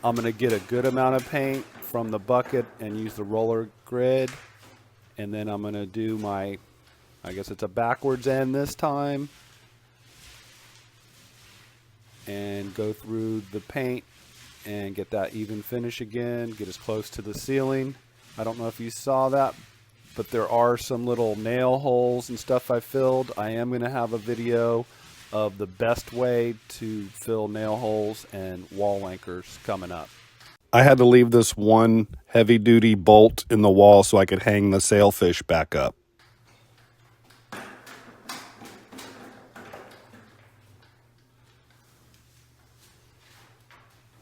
I'm going to get a good amount of paint from the bucket and use the roller grid. And then I'm going to do my, I guess it's a backwards end this time. And go through the paint and get that even finish again. Get as close to the ceiling. I don't know if you saw that, but there are some little nail holes and stuff I filled. I am going to have a video of the best way to fill nail holes and wall anchors coming up. I had to leave this one heavy duty bolt in the wall so I could hang the sailfish back up.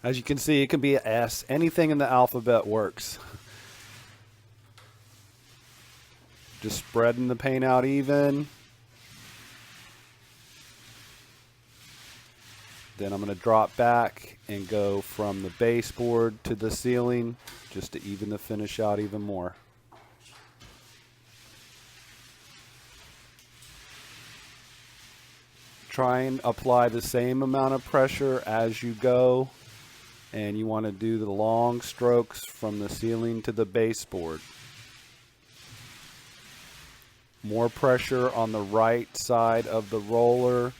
As you can see, it can be an S. Anything in the alphabet works. Just spreading the paint out even. Then I'm going to drop back and go from the baseboard to the ceiling just to even the finish out even more. Try and apply the same amount of pressure as you go, and you want to do the long strokes from the ceiling to the baseboard. More pressure on the right side of the roller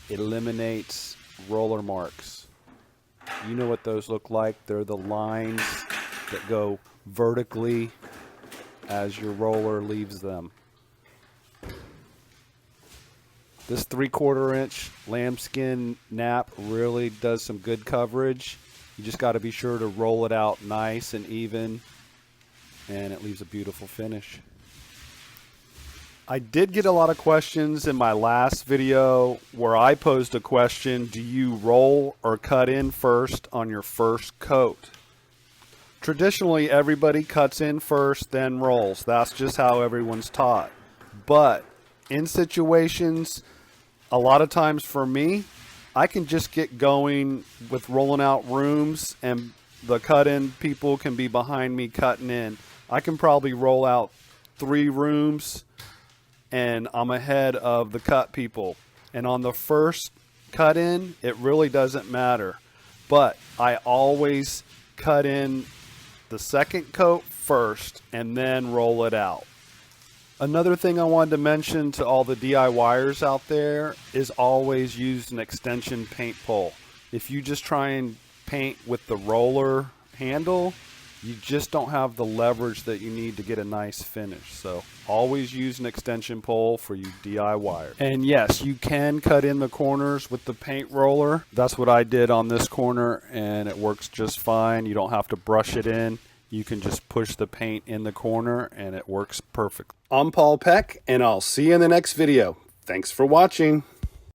eliminates roller marks. You know what those look like. They're the lines that go vertically as your roller leaves them. This 3/4 inch lambskin nap really does some good coverage. You just got to be sure to roll it out nice and even, and it leaves a beautiful finish. I did get a lot of questions in my last video where I posed a question: do you roll or cut in first on your first coat? Traditionally, everybody cuts in first, then rolls. That's just how everyone's taught. But in situations, a lot of times for me, I can just get going with rolling out rooms, and the cut-in people can be behind me cutting in. I can probably roll out 3 rooms, and I'm ahead of the cut people. And on the first cut in, it really doesn't matter. But I always cut in the second coat first and then roll it out. Another thing I wanted to mention to all the DIYers out there is always use an extension paint pole. If you just try and paint with the roller handle, you just don't have the leverage that you need to get a nice finish. So always use an extension pole for you DIYers. And yes, you can cut in the corners with the paint roller. That's what I did on this corner, and it works just fine. You don't have to brush it in. You can just push the paint in the corner and it works perfect. I'm Peck, and I'll see you in the next video. Thanks for watching.